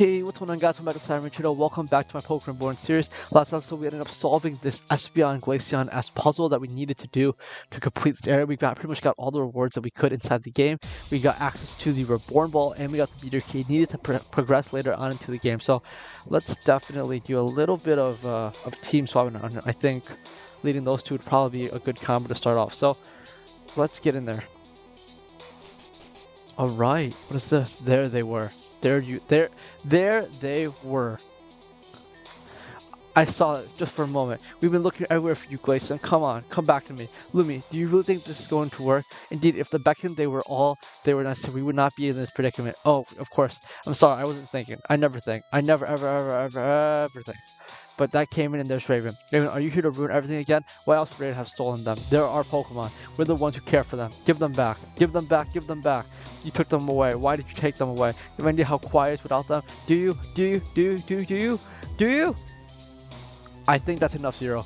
Hey, what's going on guys? Welcome back to Cyber Channel. Welcome back to my Pokemon Reborn series. Last episode we ended up solving this Espeon Glaceon as puzzle that we needed to do to complete this area. We pretty much got all the rewards that we could inside the game. We got access to the Reborn Ball and we got the Beater Key needed to progress later on into the game. So let's definitely do a little bit of team swapping on. I think leading those two would probably be a good combo to start off. So let's get in there. All right, what is this? There they were. There they were. I saw it just for a moment. We've been looking everywhere for you, Glaceon. Come on, come back to me. Lumi, do you really think this is going to work? Indeed, if the Beckham they were necessary, we would not be in this predicament. Oh, of course. I'm sorry, I wasn't thinking. I never think. I never, ever think. But that came in and there's Raven. Raven, are you here to ruin everything again? Why else would Raven have stolen them? They're our Pokemon. We're the ones who care for them. Give them back. Give them back. Give them back. You took them away. Why did you take them away? You have any idea how quiet it's without them? Do you? Do you? I think that's enough, Zero.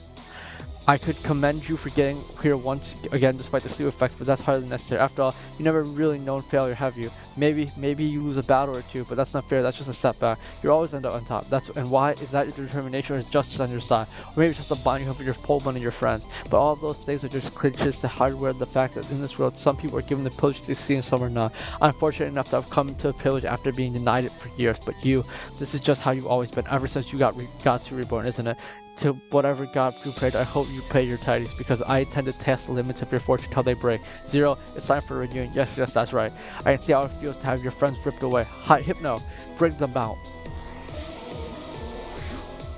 I could commend you for getting here once again despite the sleep effects, but that's hardly necessary. After all, you never really known failure, have you? Maybe you lose a battle or two, but that's not fair. That's just a setback. You're always end up on top. And why is that? Is determination or is justice on your side? Or maybe it's just a bonding hope with your Pokemon and your friends. But all of those things are just clinches to hardware the fact that in this world, some people are given the privilege to succeed and some are not. I'm fortunate enough to have come to the privilege after being denied it for years. But you, this is just how you've always been ever since you got to Reborn, isn't it? To whatever God you prayed, I hope you pay your tidies, because I intend to test the limits of your fortune till they break. Zero, it's time for a reunion. Yes, that's right. I can see how it feels to have your friends ripped away. Hi, Hypno, bring them out.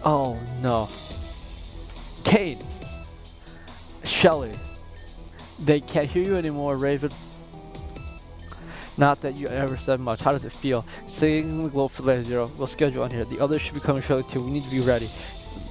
Oh no. Kane, Shelly, they can't hear you anymore, Raven. Not that you ever said much. How does it feel? Singing the globe for later, Zero. We'll schedule on here. The others should be coming shortly too. We need to be ready.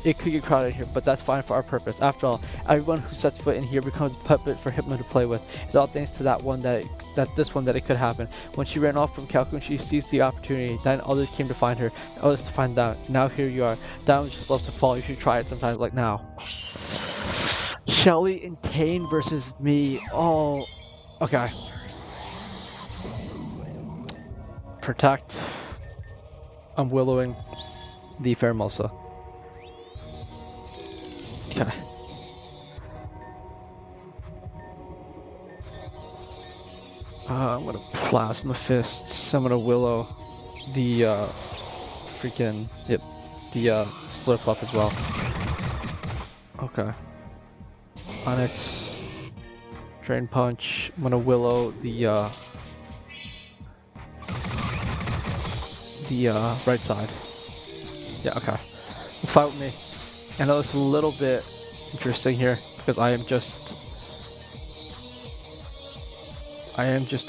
It could get crowded here, but that's fine for our purpose. After all, everyone who sets foot in here becomes a puppet for Hypno to play with. It's all thanks to that it could happen. When she ran off from Calhoun, she seized the opportunity. Then others came to find her, others to find out. Now here you are. Down just loves to fall. You should try it sometimes, like now. Shelly and Kane versus me. Oh, okay. Protect. I'm willowing the Fairmosa. Okay. I'm gonna Plasma Fists. I'm gonna Willow the the Slurpuff as well. Okay. Onyx. Drain Punch. I'm gonna Willow the right side. Yeah, okay. Let's fight with me. I know it's a little bit interesting here because I am just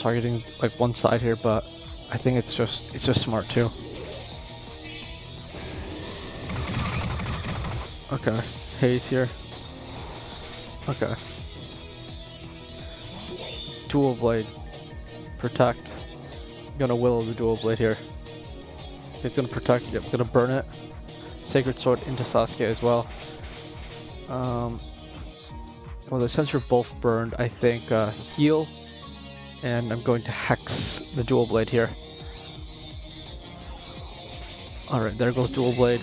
targeting like one side here, but I think it's just smart too. Okay, Haze here. Okay. Dual Blade. Protect. I'm gonna Willow the Dual Blade here. It's gonna protect. Yep, gonna burn it. Sacred Sword into Sasuke as well. Well, since you're both burned, I think heal, and I'm going to Hex the Dual Blade here. Alright, there goes Dual Blade.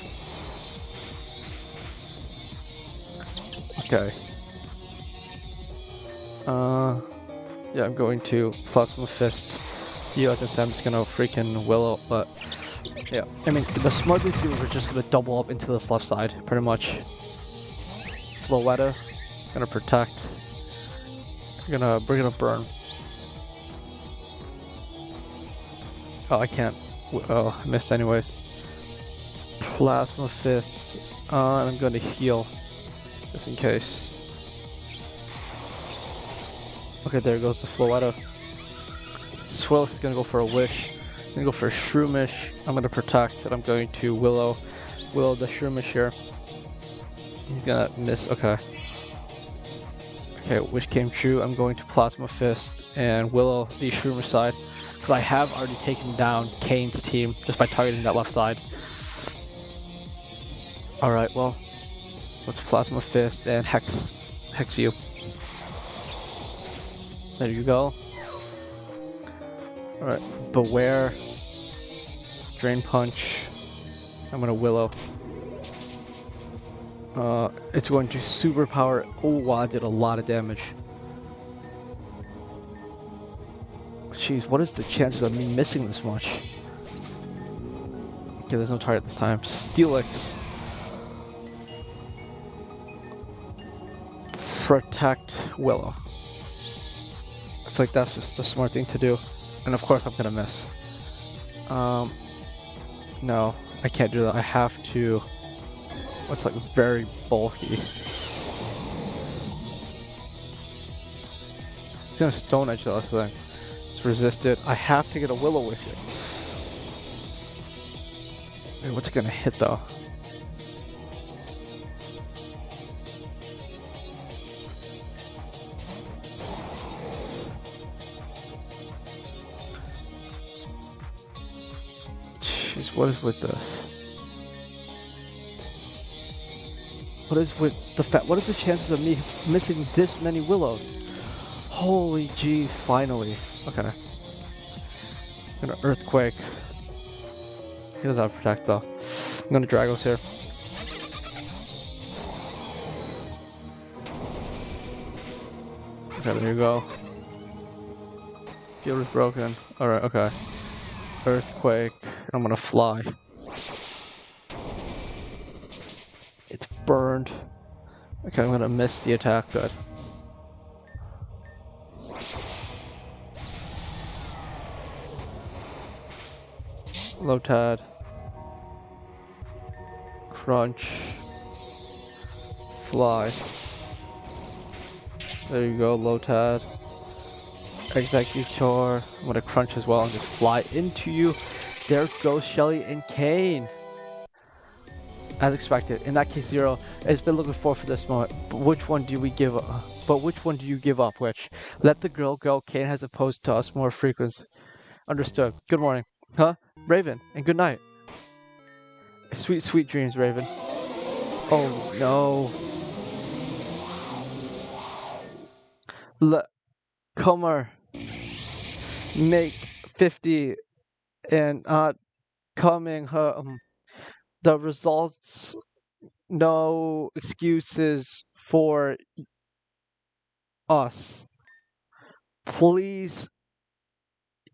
Okay. Yeah, I'm going to Plasma Fist. You, as I said, I'm just gonna freaking Willow, but yeah, I mean, the smart thing to do is we're just gonna double up into this left side, pretty much. Flowetta, gonna protect. We're gonna burn. Oh, I can't. Oh, I missed anyways. Plasma Fist, and I'm gonna heal, just in case. Okay, there goes the Flowetta. Swillis is gonna go for a Wish. I'm gonna go for a Shroomish. I'm gonna protect, and I'm going to Willow the Shroomish here. He's gonna miss. Okay. Okay, Wish came true. I'm going to Plasma Fist and Willow the Shroomish side, because I have already taken down Kane's team just by targeting that left side. Alright, well, let's Plasma Fist and Hex you. There you go. Alright, Beware. Drain Punch. I'm gonna Willow. It's going to Superpower. Oh wow, I did a lot of damage. Jeez, what is the chances of me missing this much? Okay, there's no target this time. Steelix. Protect Willow. I feel like that's just a smart thing to do. And of course I'm gonna miss. No, I can't do that. I have to... What's like very bulky. It's gonna Stone Edge though, so it's resisted. I have to get a Will-O-Wisp here. Wait, what's it gonna hit though? Jeez, what is with this? What is with the fact? What is the chances of me missing this many Willows? Holy jeez! Finally. Okay. I'm gonna Earthquake. He doesn't have Protect though. I'm gonna Dragos here. Okay, there you go. Field is broken. Alright, okay. Earthquake. I'm gonna fly. It's burned. Okay, I'm gonna miss the attack. Good. Lotad. Crunch. Fly. There you go, Lotad. Executor. I'm gonna crunch as well and just fly into you. There goes Shelly and Kane. As expected. In that case, Zero has been looking forward for this moment. But which one do we give up? But which one do you give up? Which? Let the girl go. Kane has opposed to us more frequency. Understood. Good morning. Huh? Raven. And good night. Sweet, sweet dreams, Raven. Oh no. Comer. Make 50 and coming home. The results, no excuses for us. Please,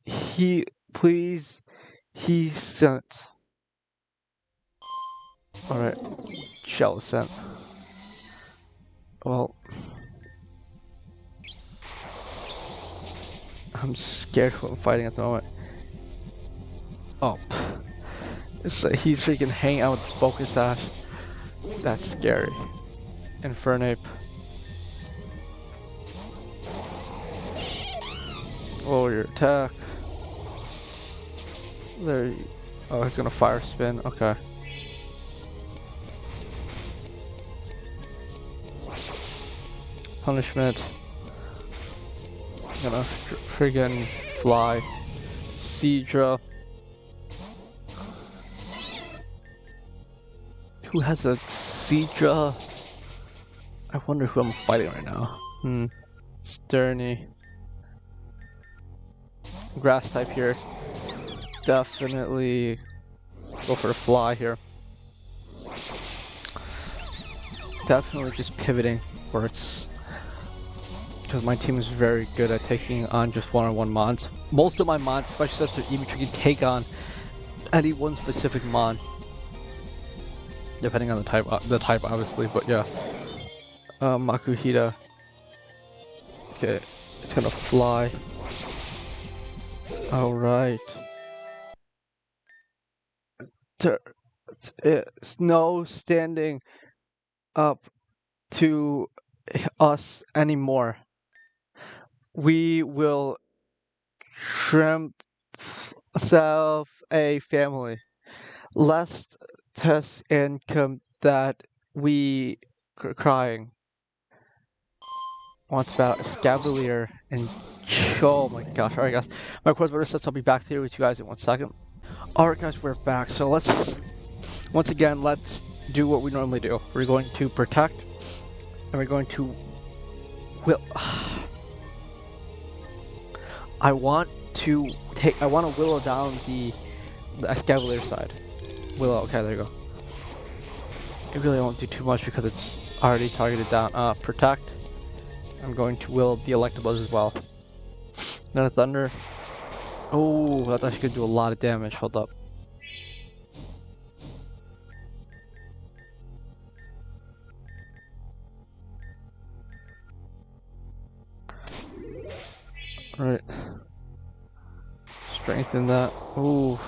he sent. Alright, Shell sent. Well, I'm scared who I'm fighting at the moment. Oh. He's freaking hanging out with Focus Ash. That's scary. Infernape. Lower your attack. There you... Oh, he's gonna Fire Spin. Okay. Punishment. I'm gonna friggin' fly. Seadra. Who has a Seadra? I wonder who I'm fighting right now. Sterny. Grass type here. Definitely go for a fly here. Definitely just pivoting works. Because my team is very good at taking on just one-on-one mons. Most of my mons, especially since they're Eevee, can take on any one specific mon. Depending on the type obviously, but yeah. Makuhita. Okay, it's gonna fly. Alright. It's no standing up to us anymore. We will shrimp self a family. Lest test income that we crying. Wants about Scavalier and oh my gosh, alright guys. My course better sets, I'll be back here with you guys in 1 second. Alright guys, we're back. So let's do what we normally do. We're going to protect and we're going to I want to willow down the the Escavalier side. Willow, okay, there you go. It really won't do too much because it's already targeted down. Protect. I'm going to will the Electabuzz as well. Then a Thunder. Oh, that's actually going to do a lot of damage. Hold up. Alright. Strengthen that. Ooh.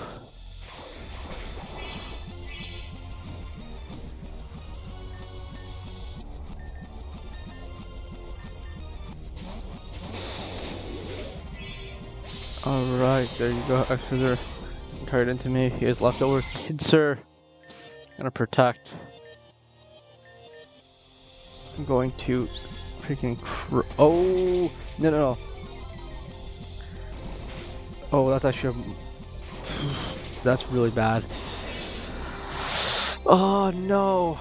Alright, there you go, Exeter. Turn it into me. Here's leftover Kidser. Gonna protect. I'm going to freaking oh no. Oh, that's actually that's really bad. Oh no.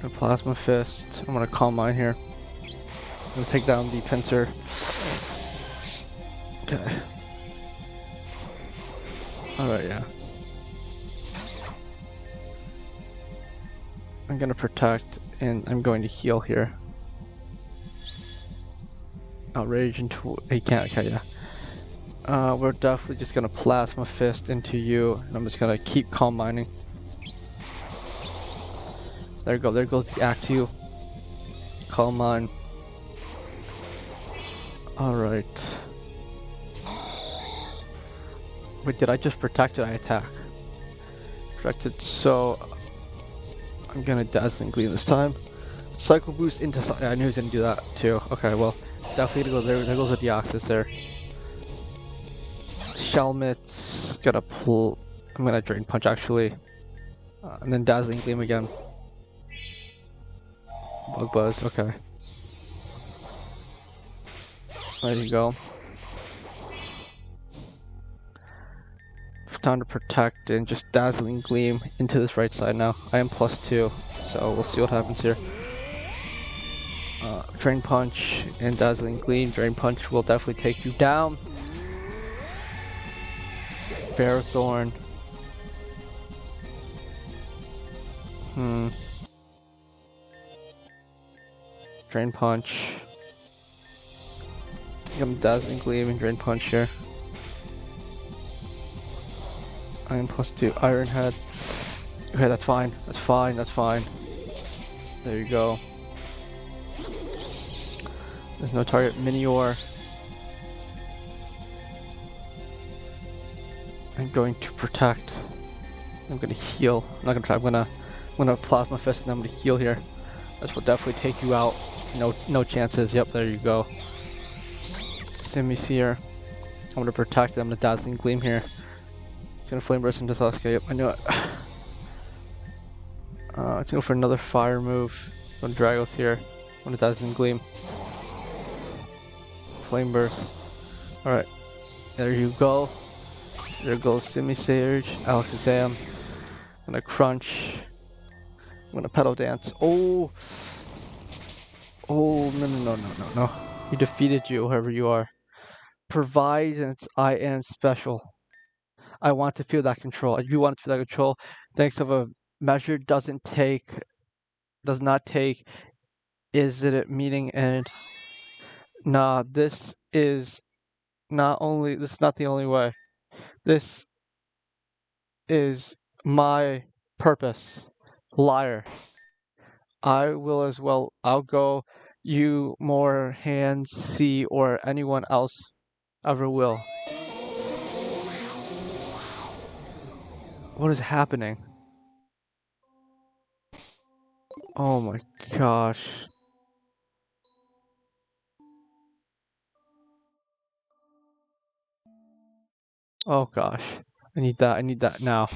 A Plasma Fist. I'm gonna Calm Mind here. I'm gonna take down the Pinsir. Okay. Alright, yeah. I'm gonna protect and I'm going to heal here. Outrage into he can't, okay, yeah. We're definitely just gonna Plasma Fist into you, and I'm just gonna keep Calm Minding. There you go, there goes the Axew. Calm Mind. Alright. Wait, did I just protect or I attack? Protected, so I'm gonna Dazzling Gleam this time. Cycle Boost into yeah, I knew he was gonna do that too. Okay, well, definitely gonna go there. There goes a Deoxys there. Shelmet's gonna pull. I'm gonna Drain Punch actually. And then Dazzling Gleam again. Bug Buzz, okay. There you go. Time to protect and just Dazzling Gleam into this right side now. I am +2, so we'll see what happens here. Drain Punch and Dazzling Gleam. Drain Punch will definitely take you down. Ferrothorn. Drain Punch. I'm Dazzling Gleam and Drain Punch here. I am +2. Iron Head. Okay, that's fine. That's fine. That's fine. There you go. There's no target. Minior. I'm going to protect. I'm gonna heal. I'm not gonna try. I'm gonna Plasma Fist and I'm gonna heal here. This will definitely take you out. No chances. Yep, there you go. Simisear. I'm gonna protect it. I'm gonna Dazzling Gleam here. It's gonna Flame Burst into Sasuke. Yep, I knew it. It's gonna go for another fire move. Gonna Dragos here. Gonna Dazzling Gleam. Flame Burst. Alright. There you go. There goes Simisage, Alakazam. Gonna Crunch. I'm gonna Pedal Dance. Oh! Oh, no. You defeated you, whoever you are. Provides and it's I am special. I want to feel that control. I do want to feel that control. Thanks of a measure does not take is it meaning and nah, this is not the only way. This is my purpose. Liar. I will as well. I'll go. You more hands see or anyone else ever will. What is happening? Oh my gosh. Oh gosh. I need that now.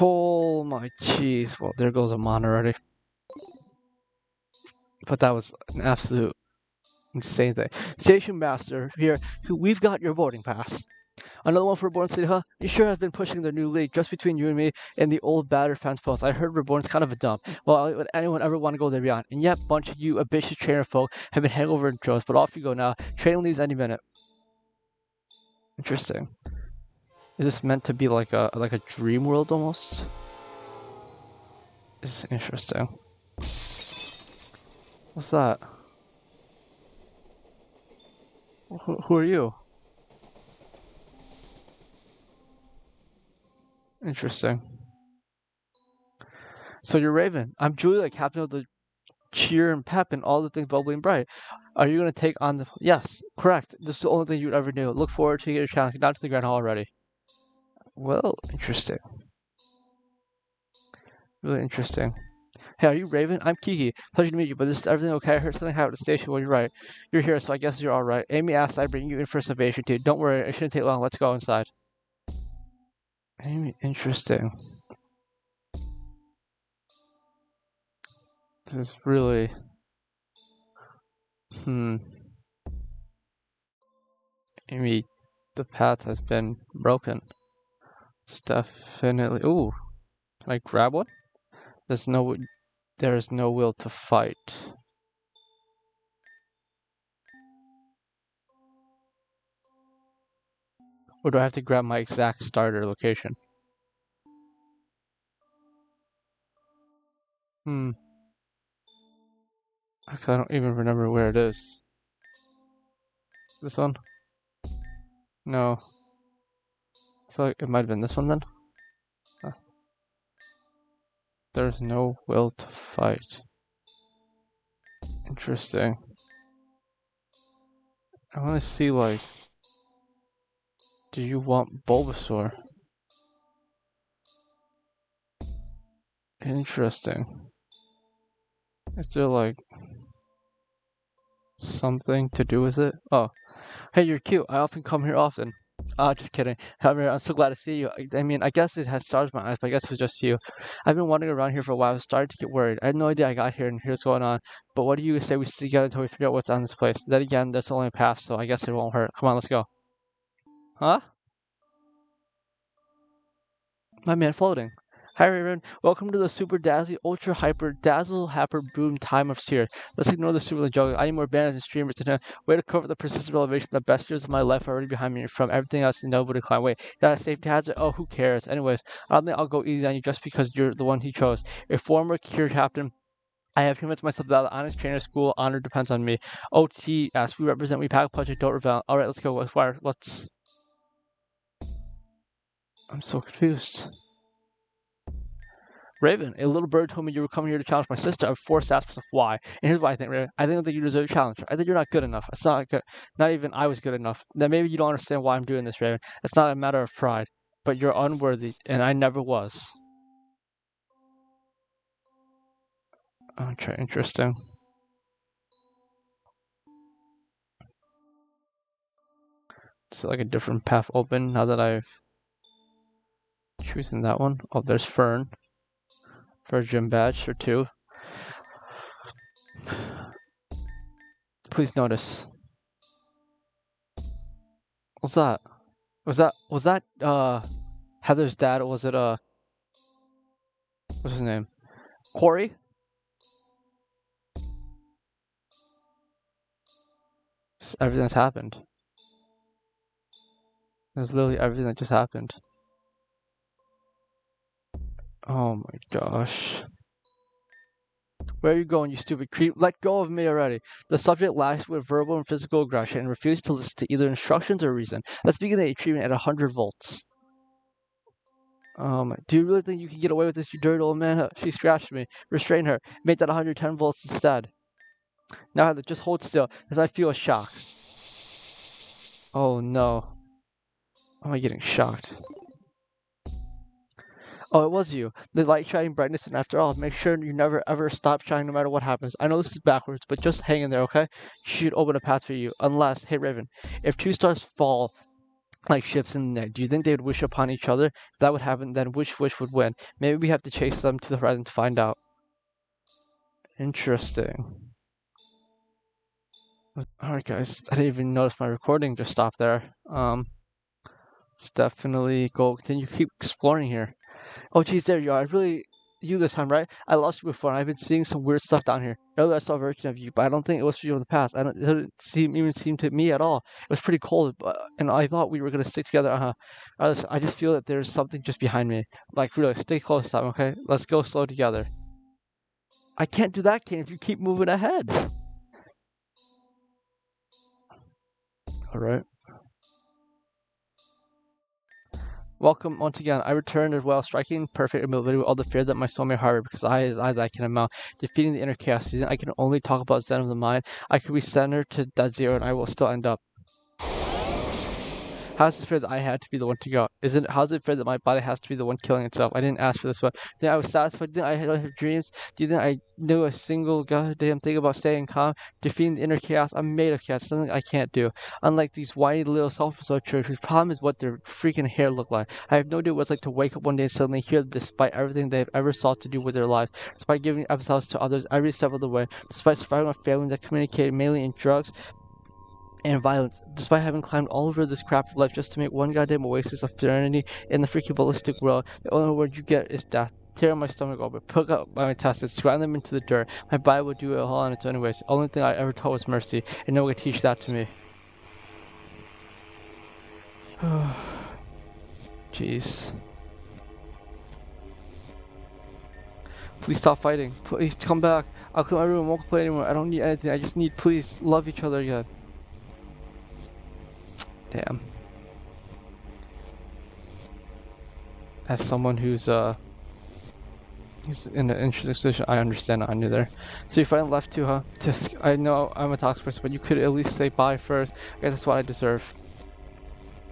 Oh my jeez. Well, there goes a mon already. But that was an absolute insane thing. Station Master here, we've got your boarding pass. Another one for Reborn City, huh? You sure have been pushing their new league just between you and me and the old battered fence post. I heard Reborn's kind of a dump. Well, would anyone ever want to go there beyond? And yet, bunch of you ambitious trainer folk have been heading over in droves, but off you go now. Training leaves any minute. Interesting. Is this meant to be like a dream world almost? This is interesting. What's that? Who are you? Interesting. So you're Raven. I'm Julia, captain of the cheer and pep and all the things bubbly and bright. Are you going to take on the... Yes, correct. This is the only thing you'd ever do. Look forward to your challenge. Get down to the Grand Hall already. Well, interesting. Really interesting. Hey, are you Raven? I'm Kiki. Pleasure to meet you, but is everything okay? I heard something happened at the station. Well, you're right. You're here, so I guess you're alright. Amy asked I bring you in for salvation too. Don't worry, it shouldn't take long. Let's go inside. Amy, interesting. This is really... Amy, the path has been broken. It's definitely... Ooh. Can I grab one? There's no will to fight. Or do I have to grab my exact starter location? I don't even remember where it is. This one? No. I feel like it might have been this one then. There's no will to fight. Interesting. I want to see, like... Do you want Bulbasaur? Interesting. Is there, like... something to do with it? Oh. Hey, you're cute. I often come here often. Just kidding. However, I'm so glad to see you. I mean, I guess it has stars in my eyes, but I guess it was just you. I've been wandering around here for a while. I was starting to get worried. I had no idea I got here and here's what's going on. But what do you say we stay together until we figure out what's on this place? Then again, there's only a path, so I guess it won't hurt. Come on, let's go. Huh? My man floating. Hi, Raven. Welcome to the Super Dazzly Ultra Hyper Dazzle Hyper Boom Time of Sphere. Let's ignore the super joke. I need more banners and streamers to way to cover the persistent elevation. The best years of my life are already behind me. From everything else, nobody climb. Wait, that a safety hazard? Oh, who cares? Anyways, I don't think I'll go easy on you just because you're the one he chose. A former Cure Captain. I have convinced myself that the honest trainer school honor depends on me. OTS, we represent, we pack a punch and don't rebel. Alright, let's go. What's... I'm so confused. Raven, a little bird told me you were coming here to challenge my sister. I'm forced to ask myself why. And here's why I think, Raven. I think that you deserve a challenge. I think you're not good enough. It's not good. Not even I was good enough. Then maybe you don't understand why I'm doing this, Raven. It's not a matter of pride. But you're unworthy, and I never was. Okay, interesting. It's like a different path open now that I've chosen that one. Oh, there's Fern. For a gym badge or two. Please notice. What's that? Was that Heather's dad, or was it what's his name? Corey? Everything that's happened. There's literally everything that just happened. Oh my gosh. Where are you going, you stupid creep? Let go of me already. The subject lashed with verbal and physical aggression and refused to listen to either instructions or reason. Let's begin a treatment at 100 volts. Do you really think you can get away with this, you dirty old man? She scratched me. Restrain her. Make that 110 volts instead. Now, Heather, just hold still, as I feel a shock. Oh no. Am I getting shocked? Oh, it was you. The light shining brightness, and after all, make sure you never ever stop shining no matter what happens. I know this is backwards, but just hang in there, okay? She should open a path for you. Unless, hey Raven, if two stars fall like ships in the night, do you think they would wish upon each other? If that would happen, then which wish would win? Maybe we have to chase them to the horizon to find out. Interesting. Alright guys, I didn't even notice my recording just stopped there. Let's definitely go continue keep exploring here. Oh geez, there you are. You this time, right? I lost you before and I've been seeing some weird stuff down here. Earlier I saw a version of you, but I don't think it was for you in the past. It didn't seem to me at all. It was pretty cold, and I thought we were gonna stick together. I just feel that there's something just behind me. Like really, stay close time, okay? Let's go slow together. I can't do that, Kane, if you keep moving ahead. Alright. Welcome once again. I returned as well, striking perfect ability with all the fear that my soul may harbor, because I that can amount. Defeating the inner chaos season, I can only talk about Zen of the mind. I could be centered to that zero and I will still end up. How is it fair that I had to be the one to go? How is it fair that my body has to be the one killing itself? I didn't ask for this one. Do you think I was satisfied? Do you think I don't have dreams? Do you think I knew a single goddamn thing about staying calm? Defeating the inner chaos? I'm made of chaos, something I can't do. Unlike these whiny little self-absorbed whose problem is what their freaking hair look like. I have no idea what it's like to wake up one day and suddenly hear that despite everything they've ever sought to do with their lives, despite giving themselves to others every step of the way, despite surviving a family that communicated mainly in drugs, and violence, despite having climbed all over this crap of life just to make one goddamn oasis of serenity in the freaking ballistic world, the only word you get is death. Tear my stomach open, pick up my intestines, grind them into the dirt. My body would do it all on its own ways. The only thing I ever taught was mercy, and no one could teach that to me. Jeez. Please stop fighting. Please come back. I'll clean my room. I won't complain anymore. I don't need anything. I just need, please, love each other again. Damn. As someone who's in an interesting position, I understand I knew there. So you finally left too, huh? Tisk, I know I'm a toxic person, but you could at least say bye first. I guess that's what I deserve.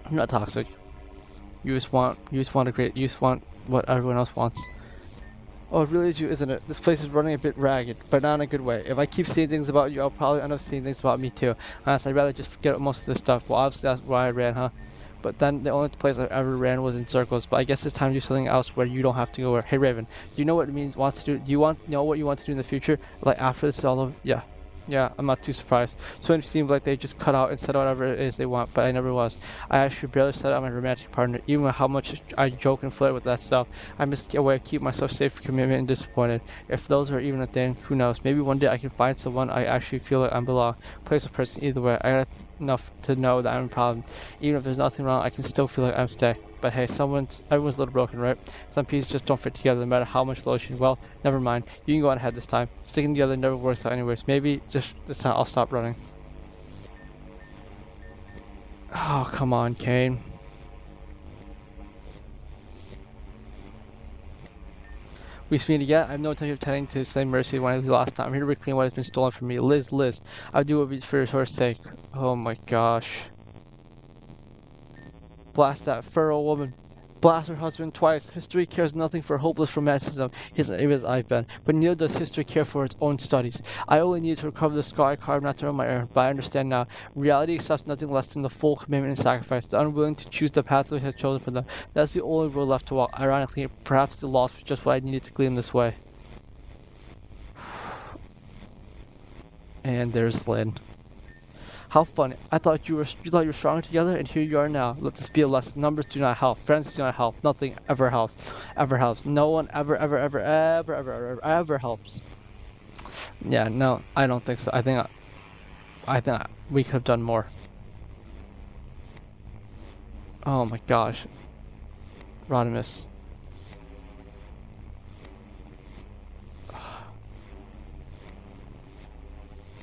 I'm not toxic. You just want what everyone else wants. Oh, it really is you, isn't it? This place is running a bit ragged, but not in a good way. If I keep seeing things about you, I'll probably end up seeing things about me too. Honestly, I'd rather just forget most of this stuff. Well, obviously that's why I ran, huh? But then the only place I ever ran was in circles. But I guess it's time to do something else where you don't have to go where. Hey Raven, do you know what it means wants to do? Do you know what you want to do in the future? Like after this is all over? Yeah. Yeah, I'm not too surprised. So it seemed like they just cut out and said whatever it is they want, but I never was. I actually barely set out my romantic partner, even with how much I joke and flirt with that stuff. I missed a way to keep myself safe from commitment and disappointed. If those are even a thing, who knows? Maybe one day I can find someone I actually feel like I belong. Place or person, either way. I got enough to know that I'm a problem. Even if there's nothing wrong, I can still feel like I'm stay. But hey, everyone's a little broken, right? Some pieces just don't fit together no matter how much lotion. Well, never mind. You can go on ahead this time. Sticking together never works out anyways. Maybe just this time I'll stop running. Oh, come on, Kane. We meet again. I have no intention of tending to slay mercy when I leave last time. I'm here to reclaim what has been stolen from me. Liz. I'll do what for your sake. Oh my gosh. Blast that feral woman. Blast her husband twice. History cares nothing for hopeless romanticism, as I've been, but neither does history care for its own studies. I only need to recover the scar I carved not to run my errand, but I understand now. Reality accepts nothing less than the full commitment and sacrifice, the unwilling to choose the path we have chosen for them. That's the only road left to walk. Ironically, perhaps the loss was just what I needed to glean this way. And there's Lynn. How funny. I thought you were stronger together, and here you are now. Let this be a lesson. Numbers do not help. Friends do not help. Nothing ever helps. No one ever helps. Yeah, no, I don't think so. I think we could have done more. Oh my gosh. Rodimus.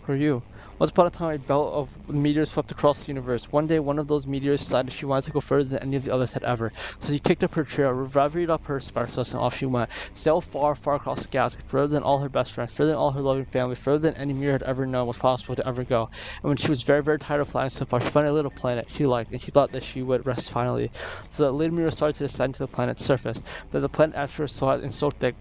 Who are you? Once upon a time, a belt of meteors swept across the universe. One day, one of those meteors decided she wanted to go further than any of the others had ever. So she kicked up her trail, reverberated up her sparkles, and off she went. Sailed far, far across the galaxy, further than all her best friends, further than all her loving family, further than any meteor had ever known was possible to ever go. And when she was very, very tired of flying so far, she found a little planet she liked, and she thought that she would rest finally. So that little meteor started to descend to the planet's surface. Then the planet atmosphere was so hot and so thick,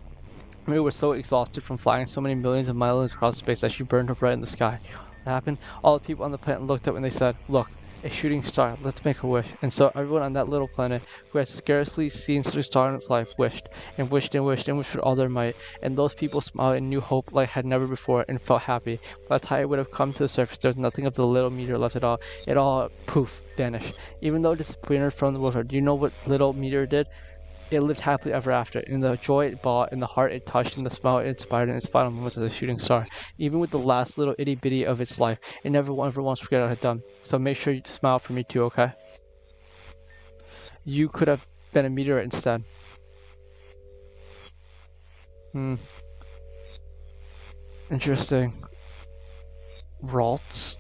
we were so exhausted from flying so many millions of miles across space that she burned her bright in the sky. What happened? All the people on the planet looked up and they said, "Look, A shooting star. Let's make a wish. And so everyone on that little planet who had scarcely seen such a star in its life wished and wished and wished and wished with all their might. And those people smiled and knew hope like had never before and felt happy. By the time it would have come to the surface, there was nothing of the little meteor left at all. It all, poof, vanished. Even though disappeared from the river, do you know what little meteor did? It lived happily ever after, in the joy it brought, in the heart it touched, in the smile it inspired in its final moments as a shooting star. Even with the last little itty bitty of its life, it never ever once forgot what it had done. So make sure you smile for me too, okay? You could have been a meteorite instead. Interesting. Ralts?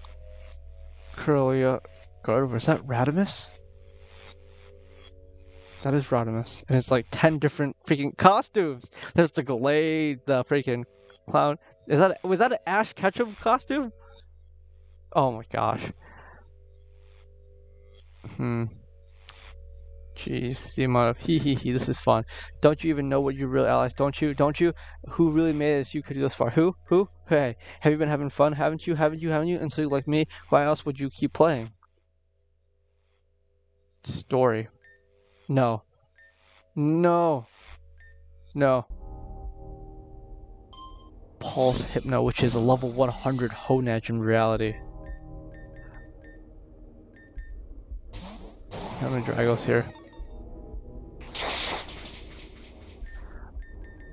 Curlia Gardevoir. Is that Radimus? That is Rodimus. And it's like 10 different freaking costumes. There's the Glade, the freaking clown. Was that an Ash Ketchum costume? Oh my gosh. Jeez, the amount of hee, this is fun. Don't you even know what your real allies? Don't you? Who really made it as you could do this far? Who? Hey, have you been having fun? Haven't you? And so like me, why else would you keep playing? Story. No. Pulse Hypno, which is a level 100 Honedge in reality. How many Dragos here?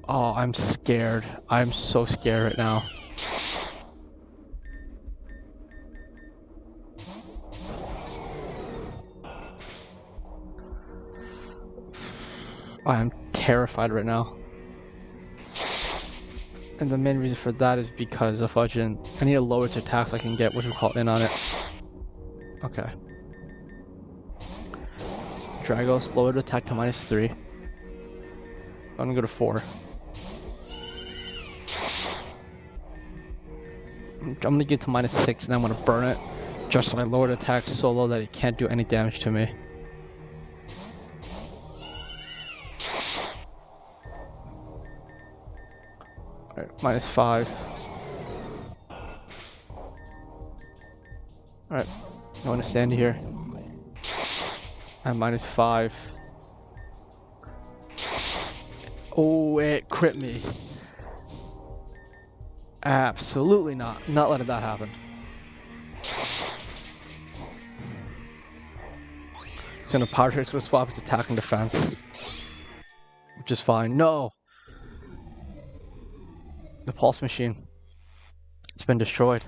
Oh, I'm scared. I'm so scared right now. I'm terrified right now. And the main reason for that is because of I need to lower its attacks I can get, which will call in on it. Okay. Dragos, lowered attack to -3. I'm gonna go to 4. I'm gonna get to -6 and I'm gonna burn it. Just so I lowered attack so low that it can't do any damage to me. Alright, -5. Alright, I want to stand here. I'm -5. Oh, it crit me. Absolutely not. Not letting that happen. It's gonna power trade, it's gonna swap its attack and defense. Which is fine. No! The pulse machine. It's been destroyed.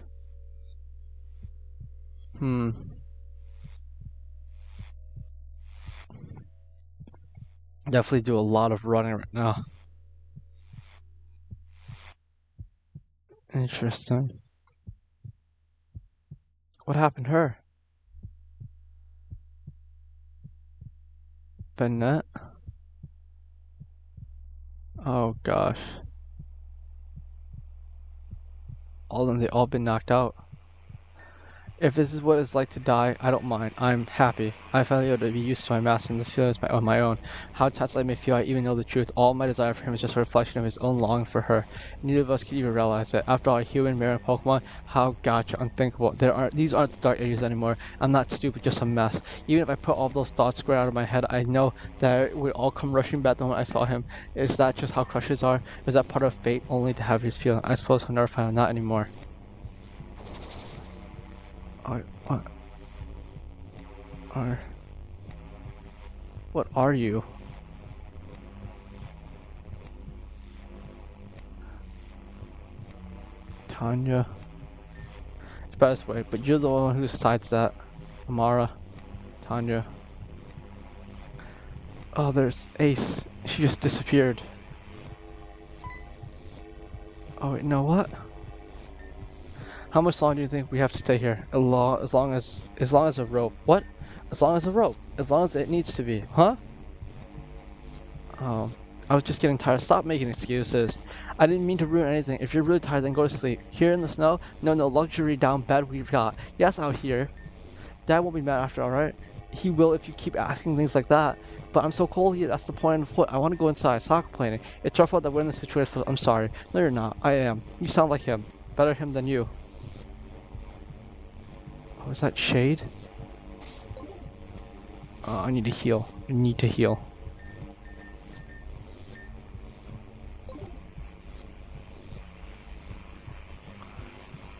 Definitely do a lot of running right now. Interesting. What happened to her? Bennett? Oh gosh. All of them, they all been knocked out. If this is what it's like to die, I don't mind. I'm happy. I finally able to be used to my master, and this feeling is on my own. How touched I may feel, I even know the truth. All my desire for him is just a reflection of his own longing for her. Neither of us could even realize it. After all, a human marrying a Pokemon, how gotcha, unthinkable. These aren't the dark ages anymore. I'm not stupid, just a mess. Even if I put all those thoughts square out of my head, I know that it would all come rushing back the moment I saw him. Is that just how crushes are? Is that part of fate, only to have his feeling? I suppose I'll never find out, not anymore. What are you? Tanya. It's better this way, but you're the one who decides that. Amara. Tanya. Oh, there's Ace. She just disappeared. Oh wait, no, what? How much longer do you think we have to stay here? As long as a rope. What? As long as a rope. As long as it needs to be. Huh? Oh, I was just getting tired. Stop making excuses. I didn't mean to ruin anything. If you're really tired, then go to sleep. Here in the snow? No luxury down bed we've got. Yes, out here. Dad won't be mad after all, right? He will if you keep asking things like that. But I'm so cold here. That's the point of the foot. I want to go inside. Stop complaining. It's our fault that we're in this situation. I'm sorry. No, you're not. I am. You sound like him. Better him than you. Oh, is that Shade? I need to heal. I need to heal.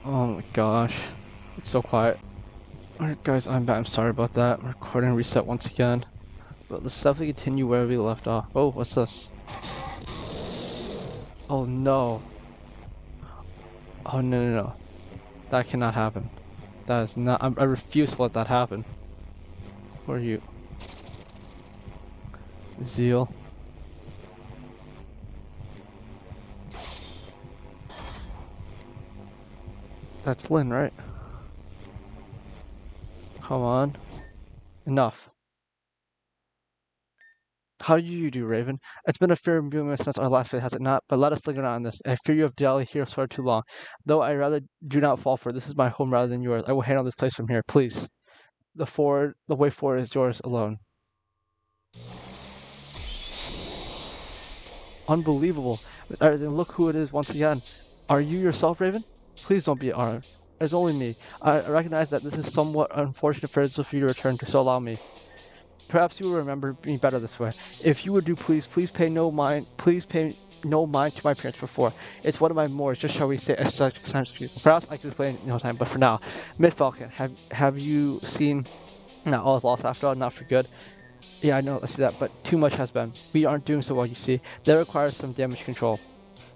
Oh my gosh. It's so quiet. Alright guys, I'm back. I'm sorry about that. Recording reset once again. But let's definitely continue where we left off. Oh, what's this? Oh no. Oh no. That cannot happen. That is not. I refuse to let that happen. Who are you? Zeal. That's Lynn, right? Come on. Enough. How do you do, Raven? It's been a fair viewing since our last fight, has it not? But let us linger on this. I fear you have dallied here for too long. Though I rather do not fall for it. This is my home rather than yours. I will handle this place from here, please. The way forward is yours alone. Unbelievable. Look who it is once again. Are you yourself, Raven? Please don't be armed. It's only me. I recognize that this is somewhat unfortunate for you to return to, so allow me. Perhaps you will remember me better this way. If you would do, please pay no mind to my appearance before. It's one of my mores, just shall we say, as such times. Perhaps I can explain in no time, but for now, Miss Falcon, have you seen? Not all is lost after all, not for good. Yeah, I know, I see that, but too much has been. We aren't doing so well, you see. That requires some damage control.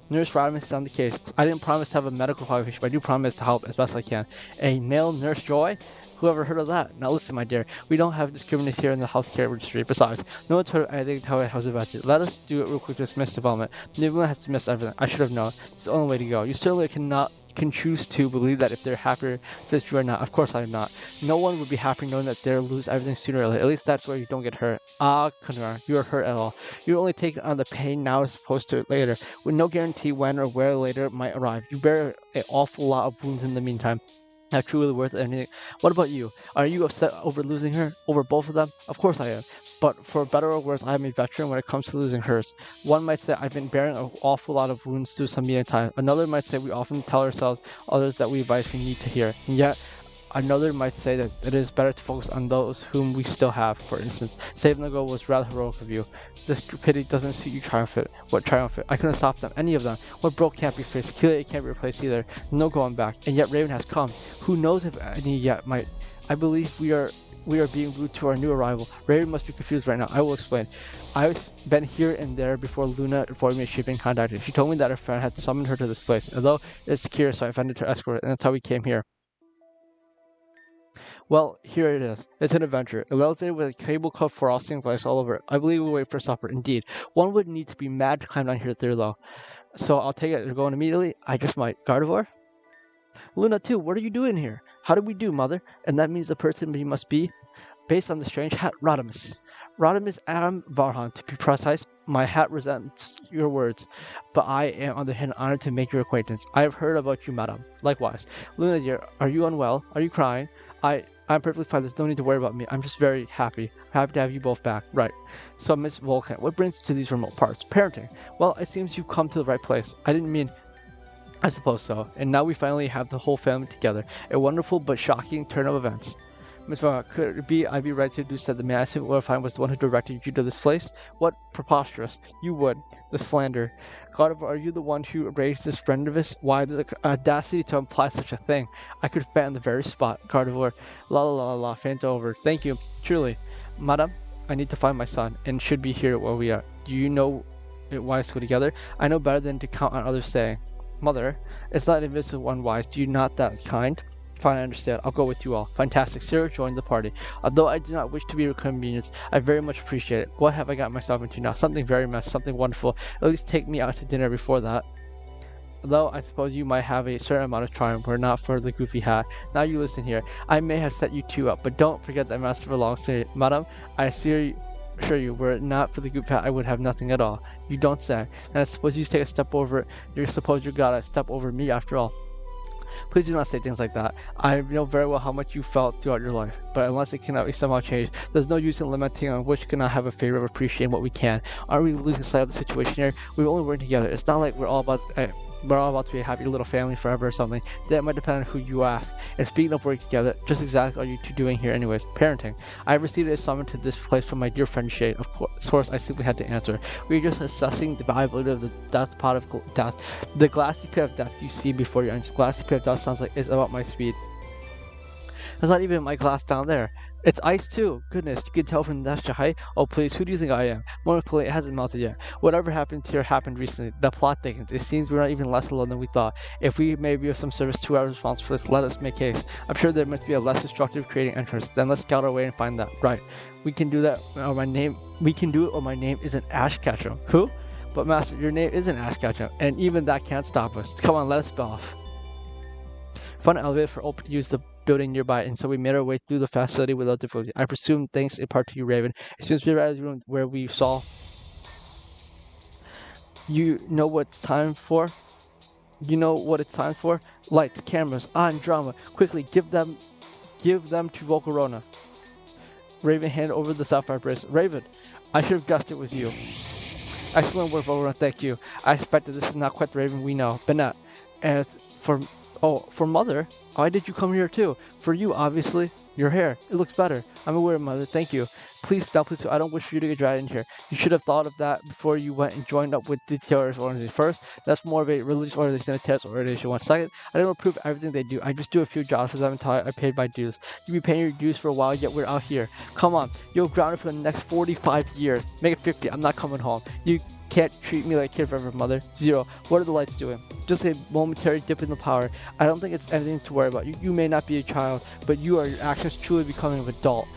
Nurse Rodman is on the case. I didn't promise to have a medical qualification, but I do promise to help as best I can. A male Nurse Joy? Whoever heard of that? Now listen, my dear, we don't have discrimination here in the healthcare industry. Besides, no one's heard anything how it was invented. Let us do it real quick to dismiss development. Everyone has dismissed everything. I should have known. It's the only way to go. You certainly can choose to believe that if they're happier since you are not. Of course I am not. No one would be happy knowing that they'll lose everything sooner or later. At least that's where you don't get hurt. Ah, Kunrar, you are hurt at all. You're only taking on the pain now as opposed to later, with no guarantee when or where later it might arrive. You bear an awful lot of wounds in the meantime. Not truly worth anything. What about you? Are you upset over losing her? Over both of them? Of course I am. But for better or worse, I am a veteran when it comes to losing hers. One might say I've been bearing an awful lot of wounds through some time. Another might say we often tell ourselves others that we advise we need to hear. And yet, another might say that it is better to focus on those whom we still have. For instance, saving the girl was rather heroic of you. This stupidity doesn't suit you, Triumphant. What Triumphant? I couldn't stop them, any of them. What broke can't be fixed. Kelia can't be replaced either. No going back. And yet Raven has come. Who knows if any yet might. I believe we are being rude to our new arrival. Raven must be confused right now. I will explain. I've been here and there before Luna informed me she'd been contacted. She told me that her friend had summoned her to this place. Although it's curious, so I offended her escort, and that's how we came here. Well, here it is. It's an adventure. Elevated with a cable cut frosting flags all over it. I believe we'll wait for supper. Indeed. One would need to be mad to climb down here through though. So I'll take it. You're going immediately? I just might. Gardevoir? Luna too, what are you doing here? How did we do, mother? And that means the person we must be, based on the strange hat, Rodimus. Rodimus Am Varhan, to be precise. My hat resents your words, but I am on the hand honored to make your acquaintance. I have heard about you, madam. Likewise. Luna dear, are you unwell? Are you crying? I'm perfectly fine. There's no need to worry about me. I'm just very happy. Happy to have you both back. Right. So, Miss Volcan, what brings you to these remote parts? Parenting. Well, it seems you've come to the right place. I didn't mean... I suppose so. And now we finally have the whole family together. A wonderful but shocking turn of events. Miss Volcan, could it be I'd be right to deduce that the massive Orifine was the one who directed you to this place? What preposterous. You would. The slander. Gardevoir, are you the one who raised this friend of his? Why, the audacity to imply such a thing. I could faint on the very spot. Gardevoir, la, faint over. Thank you, truly. Madam, I need to find my son, and should be here where we are. Do you know it wise to go together? I know better than to count on others saying. Mother, it's not invisible unwise. Do you not that kind? Fine, I understand. I'll go with you all. Fantastic. Sarah joined the party. Although I do not wish to be inconvenienced, I very much appreciate it. What have I got myself into now? Something very messy, something wonderful. At least take me out to dinner before that. Though I suppose you might have a certain amount of charm, were not for the goofy hat. Now you listen here. I may have set you two up, but don't forget that master belongs to me. Madam, I assure you, were it not for the goofy hat, I would have nothing at all. You don't say. And I suppose you take a step over, you suppose you got a step over me after all. Please do not say things like that. I know very well how much you felt throughout your life, but unless it cannot be somehow changed, there's no use in lamenting on which cannot have a favor of appreciating what we can. Aren't we losing sight of the situation here? We're only working together. It's not like we're all about we're all about to be a happy little family forever or something. That might depend on who you ask. And speaking of working together, just exactly what are you two doing here anyways? Parenting. I received a summons to this place from my dear friend Shade. Of course, I simply had to answer. We were just assessing the viability of the death pot of death. The glassy pit of death you see before your eyes. Glassy pit of death sounds like it's about my speed. There's not even my glass down there. It's ice too. Goodness, you can tell from the extra height. Oh please, who do you think I am? More importantly, it hasn't melted yet. Whatever happened here happened recently. The plot thickens. It seems we're not even less alone than we thought. If we may be of some service to whoever's responsible for this, let us make haste. I'm sure there must be a less destructive creating entrance. Then let's scout our way and find that. Right. We can do that or my name isn't Ash Ketchum. Who? But Master, your name isn't Ash Ketchum, and even that can't stop us. Come on, let us spell off. Found an elevator for open to use the building nearby, and so we made our way through the facility without difficulty. I presume thanks in part to you, Raven. As soon as we arrived at the room where we saw... You know what it's time for? You know what it's time for? Lights, cameras, on, drama. Quickly, give them to Volcarona. Raven handed over the sapphire bracelet. Raven, I should have guessed it was you. Excellent work, Volcarona, thank you. I expected this is not quite the Raven we know. But as for... Oh, for Mother? Why did you come here too? For you, obviously. Your hair. It looks better. I'm aware, Mother. Thank you. Please stop, please. I don't wish for you to get dragged in here. You should have thought of that before you went and joined up with the terrorist organization. First, that's more of a religious organization than a terrorist organization. Second, I don't approve everything they do. I just do a few jobs for them until I paid my dues. You'll be paying your dues for a while, yet we're out here. Come on. You're grounded for the next 45 years. Make it 50. I'm not coming home. You can't treat me like a kid forever, Mother. Zero. What are the lights doing? Just a momentary dip in the power. I don't think it's anything to worry about. You may not be a child, but your actions truly becoming an adult.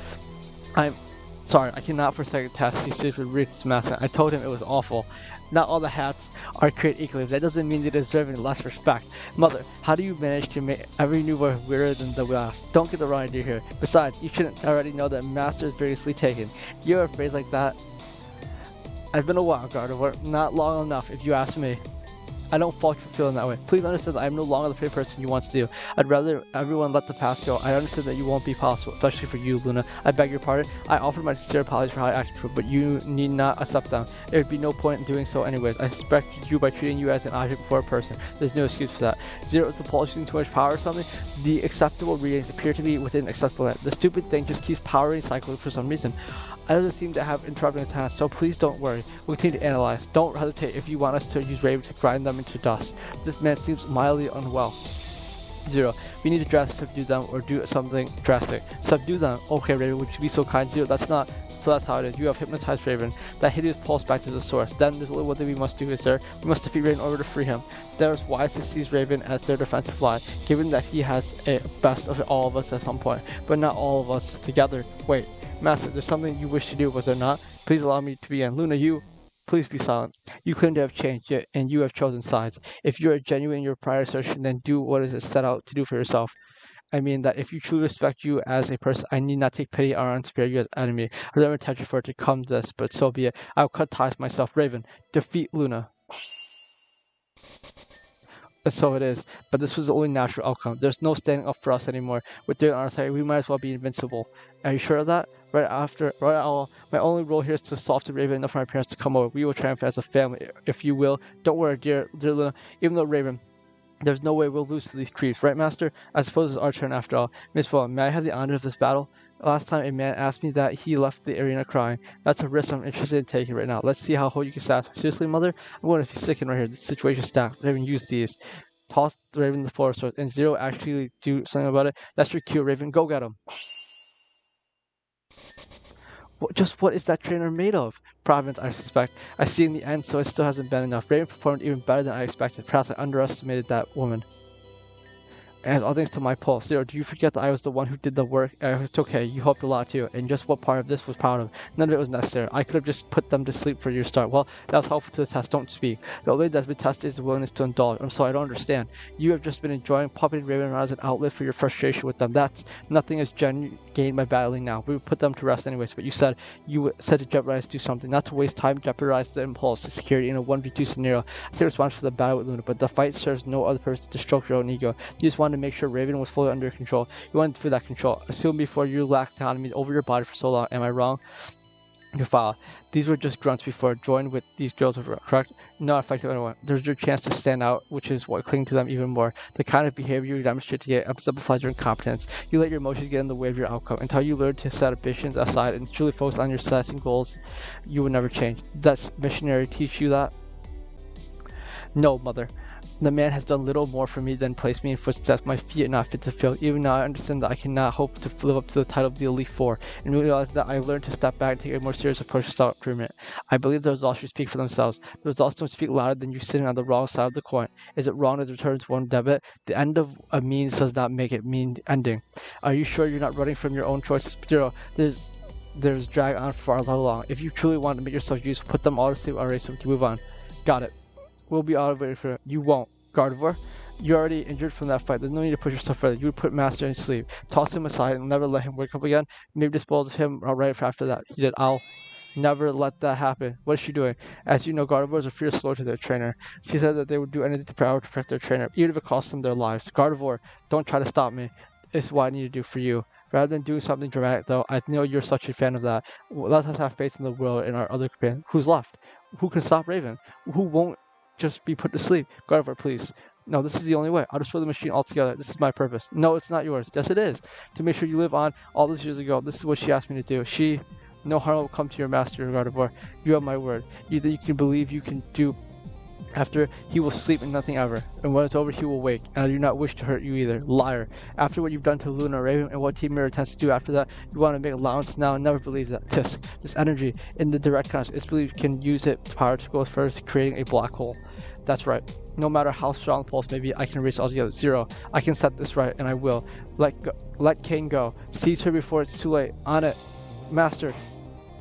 I'm sorry, I cannot for a second test he stood with Rick's mask. I told him it was awful. Not all the hats are created equally. That doesn't mean they deserve any less respect. Mother, how do you manage to make every new word weirder than the last? Don't get the wrong idea here. Besides, you shouldn't already know that Master is variously taken. You have a phrase like that. I've been a wild card, or not long enough, if you ask me. I don't fault you for feeling that way. Please understand that I am no longer the pretty person you once do. I'd rather everyone let the past go. I understand that you won't be possible, especially for you, Luna. I beg your pardon. I offer my sincere apologies for how I acted for, but you need not accept them. There would be no point in doing so anyways. I respected you by treating you as an object before a person. There's no excuse for that. Zero is the pulse using too much power or something. The acceptable readings appear to be within acceptable limit. The stupid thing just keeps powering cycling for some reason. It doesn't seem to have interrupting its hands, so please don't worry. We'll continue to analyze. Don't hesitate if you want us to use Raven to grind them into dust. This man seems mildly unwell. Zero. We need to drastically subdue them or do something drastic. Subdue them? Okay, Raven, would you be so kind? Zero, that's not... So that's how it is. You have hypnotized Raven. That hideous pulse back to the source. Then there's only one thing we must do, is there? We must defeat Raven in order to free him. There's wise to seize Raven as their defensive line, given that he has a best of all of us at some point, but not all of us together. Wait. Master, there's something you wish to do, was there not? Please allow me to begin. Luna, you... Please be silent. You couldn't have changed yet, and you have chosen sides. If you are genuine in your prior assertion, then do what is set out to do for yourself. I mean that if you truly respect you as a person, I need not take pity or spare you as enemy. I never intended for it to come to this, but so be it. I will cut ties myself. Raven, defeat Luna. So it is, but this was the only natural outcome. There's no standing up for us anymore. With Dirt on our side, we might as well be invincible. Are you sure of that? Right all, my only role here is to solve the Raven enough for my parents to come over. We will triumph as a family, if you will. Don't worry, dear Luna. Even though Raven, there's no way we'll lose to these creeps, right, Master? I suppose it's our turn after all. Miss Vaughn, may I have the honor of this battle? Last time a man asked me that, he left the arena crying. That's a risk I'm interested in taking right now. Let's see how you can satisfy. Seriously, Mother? I'm going to be sickened right here. The situation's stacked. Raven, use these. Toss the Raven the floor sword, and Zero actually do something about it. That's your cue, Raven. Go get him. What is that trainer made of? Province, I suspect. I see in the end, so it still hasn't been enough. Raven performed even better than I expected. Perhaps I underestimated that woman. And all thanks to my pulse. Zero, do you forget that I was the one who did the work? It's okay, you helped a lot too. And just what part of this was proud of? None of it was necessary. I could have just put them to sleep for your start. Well, that was helpful to the test. Don't speak. The only thing that's been tested is the willingness to indulge. I'm sorry, I don't understand. You have just been enjoying puppeting Raven around as an outlet for your frustration with them. That's nothing is gained by battling now. We would put them to rest anyways, but you said to jeopardize do something, not to waste time, jeopardize the impulse to security in a 1v2 scenario. I take responsibility for the battle with Luna, but the fight serves no other purpose to stroke your own ego. You just wanted to make sure Raven was fully under control. You wanted to feel that control. Assume before you lacked autonomy over your body for so long. Am I wrong? Your file. These were just grunts before. Joined with these girls were correct. Not effective anyone. There's your chance to stand out, which is what cling to them even more. The kind of behavior you demonstrate to get exemplifies your incompetence. You let your emotions get in the way of your outcome. Until you learn to set ambitions aside and truly focus on your setting goals, you will never change. Does missionary teach you that? No, mother. The man has done little more for me than place me in footsteps my feet are not fit to fill. Even now I understand that I cannot hope to live up to the title of the Elite Four, and realize that I learned to step back and take a more serious approach to self-improvement. I believe the results should speak for themselves. The results don't speak louder than you sitting on the wrong side of the coin. Is it wrong to return to one debit? The end of a means does not make it mean ending. Are you sure you're not running from your own choices? Zero. There's drag on for how long. If you truly want to make yourself useful, put them all to sleep already so we can move on. Got it. We'll be out of waiting for it. You won't. Gardevoir, you're already injured from that fight. There's no need to push yourself further. You would put Master in sleep. Toss him aside and never let him wake up again. Maybe dispose of him right after that. He did. I'll never let that happen. What is she doing? As you know, Gardevoirs are fierce slow to their trainer. She said that they would do anything to protect their trainer, even if it cost them their lives. Gardevoir, don't try to stop me. It's what I need to do for you. Rather than doing something dramatic, though, I know you're such a fan of that. Let us have faith in the world and our other companion. Who's left? Who can stop Raven? Who won't just be put to sleep? Gardevoir, please. No, this is the only way. I'll destroy the machine altogether. This is my purpose. No, it's not yours. Yes, it is. To make sure you live on all those years ago. This is what she asked me to do. No harm will come to your master, Gardevoir. You have my word. You that you can believe you can do. After he will sleep and nothing ever, and when it's over he will wake, and I do not wish to hurt you either. Liar. After what you've done to Luna, Raven, and what Team Mirror intends to do after that, you want to make allowance now and never believe that. This energy in the direct conscious, it's believed can use it to power to go as far as creating a black hole. That's right. No matter how strong the pulse may be, I can erase altogether. Zero. I can set this right, and I will. Let Kane go. Seize her before it's too late. On it. Master.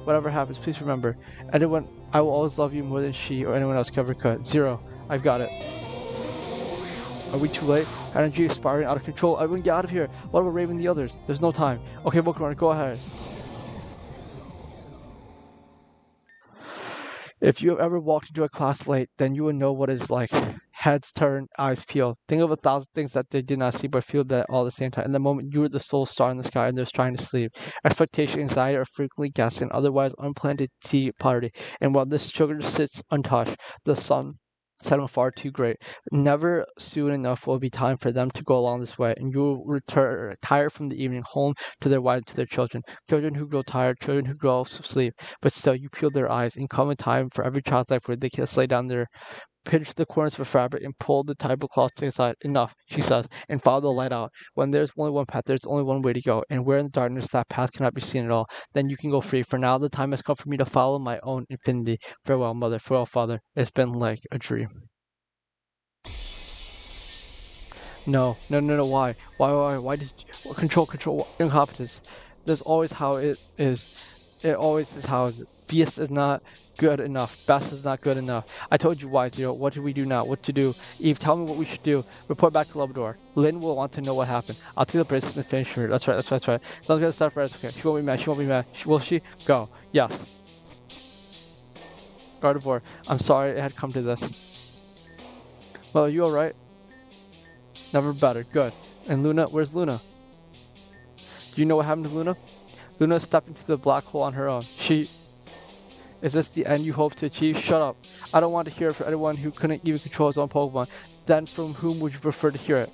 Whatever happens, please remember. I will always love you more than she or anyone else ever could. Zero. I've got it. Are we too late? Energy is spiraling out of control. Everyone get out of here. What about Raven and the others? There's no time. Okay, Pokemon, go ahead. If you have ever walked into a class late, then you will know what it's like. Heads turn, eyes peel. Think of 1,000 things that they did not see but feel that all at the same time. In the moment, you are the sole star in the sky and they're trying to sleep. Expectation, anxiety are frequently guessed an otherwise unplanned tea party. And while this sugar sits untouched, the sun setting far too great. Never soon enough will be time for them to go along this way, and you will return tired from the evening home to their wives, to their children. Children who grow tired, children who grow asleep, but still you peel their eyes, and come a time for every child's life where they can lay down their pinch the corners of a fabric and pull the tablecloth to the side. Enough, she says, and follow the light out. When there's only one path, there's only one way to go, and where in the darkness that path cannot be seen at all, then you can go free. For now, the time has come for me to follow my own infinity. Farewell, mother. Farewell, father. It's been like a dream. No. Why? Why did you... Control, incompetence. There's always how it is. It always is how it is. Beast is not good enough. Best is not good enough. I told you why, Zero. What do we do now? What to do? Eve, tell me what we should do. Report back to Labrador. Lynn will want to know what happened. I'll take the bracelets and finish her. That's right. Sounds good stuff, right? Okay. She won't be mad. Will she? Go. Yes. Gardevoir, I'm sorry it had come to this. Well, are you alright? Never better. Good. And Luna, where's Luna? Do you know what happened to Luna? Luna stepped into the black hole on her own. Is this the end you hope to achieve? Shut up. I don't want to hear it from anyone who couldn't even control his own Pokemon. Then from whom would you prefer to hear it?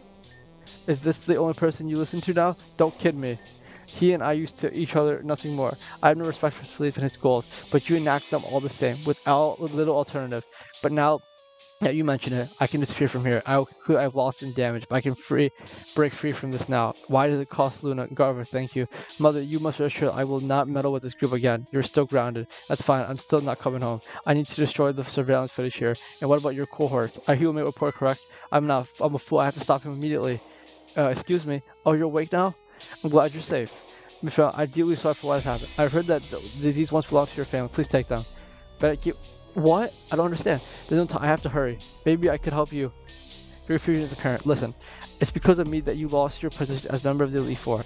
Is this the only person you listen to now? Don't kid me. He and I used to each other nothing more. I have no respect for his belief in his goals, but you enact them all the same, with little alternative. But now that you mention it, I can disappear from here. I've lost and damaged, but I can break free from this now. Why does it cost Luna? Garver, thank you. Mother, you must assure I will not meddle with this group again. You're still grounded. That's fine. I'm still not coming home. I need to destroy the surveillance footage here. And what about your cohorts? Are he will make a report correct? I'm a fool. I have to stop him immediately. Excuse me. Oh, you're awake now? I'm glad you're safe. Michelle, I'm deeply sorry for what has happened. I've heard that these once belonged to your family. Please take them. What? I don't understand. There's no time. I have to hurry. Maybe I could help you. Your confusion is apparent. Listen, it's because of me that you lost your position as member of the Elite Four.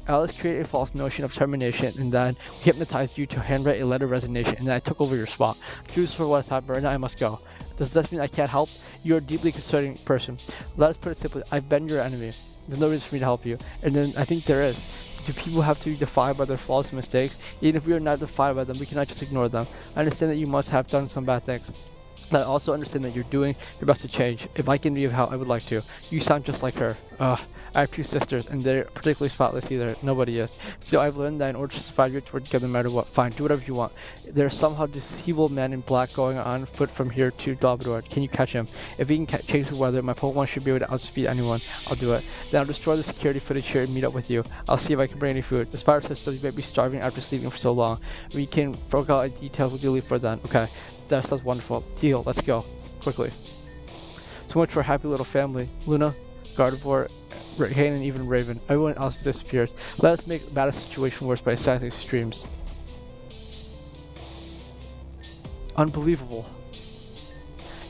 Alice created a false notion of termination, and then hypnotized you to handwrite a letter of resignation, and then I took over your spot. Choose for what has happened, and now I must go. Does this mean I can't help? You're a deeply concerning person. Let us put it simply. I've been your enemy. There's no reason for me to help you. And then I think there is. Do people have to be defined by their flaws and mistakes? Even if we are not defined by them, we cannot just ignore them. I understand that you must have done some bad things. But I also understand that you're doing your best to change. If I can be of help, I would like to. You sound just like her. Ugh. I have 2 sisters, and they're particularly spotless either. Nobody is. Still, I've learned that in order to survive, you have to work together no matter what. Fine, do whatever you want. There's somehow this evil man in black going on foot from here to Labrador. Can you catch him? If he can change the weather, my Pokemon should be able to outspeed anyone. I'll do it. Then I'll destroy the security footage here and meet up with you. I'll see if I can bring any food. Despite our sisters, you might be starving after sleeping for so long. We can fork out a detail we'll leave for then. Okay, that sounds wonderful. Deal, let's go. Quickly. So much for a happy little family. Luna, Gardevoir, Kane, and even Raven. Everyone else disappears. Let us make a bad situation worse by citing extremes. Unbelievable.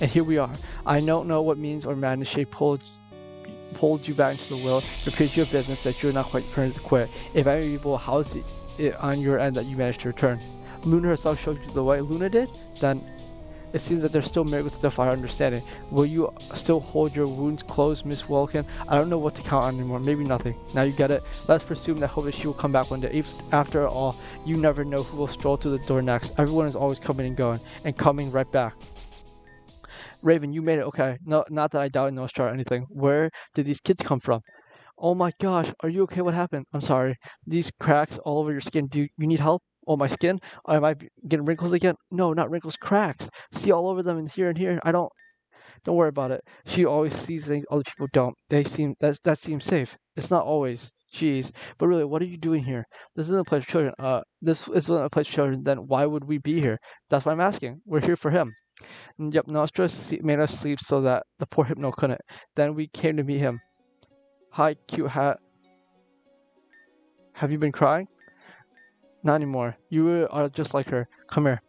And here we are. I don't know what means or madness shape pulled you back into the will. It appears you have business that you're not quite prepared to quit. If I'm evil, how is it on your end that you managed to return? Luna herself showed you the way. Luna did? Then it seems that there's still miracles to defy our understanding. Will you still hold your wounds closed, Miss Welkin? I don't know what to count on anymore. Maybe nothing. Now you get it. Let's presume that hope that she will come back one day. After all, you never know who will stroll through the door next. Everyone is always coming and going, and coming right back. Raven, you made it. Okay. No, not that I doubted no star or anything. Where did these kids come from? Oh my gosh. Are you okay? What happened? I'm sorry. These cracks all over your skin. Do you need help? Oh, my skin? Am I getting wrinkles again? No, not wrinkles, cracks. See all over them and here and here. Don't worry about it. She always sees things other people don't. That seems safe. It's not always. Jeez. But really, what are you doing here? This isn't a place for children. This isn't a place for children. Then why would we be here? That's what I'm asking. We're here for him. And yep, Nostra made us sleep so that the poor Hypno couldn't. Then we came to meet him. Hi, cute hat. Have you been crying? Not anymore. You are just like her. Come here.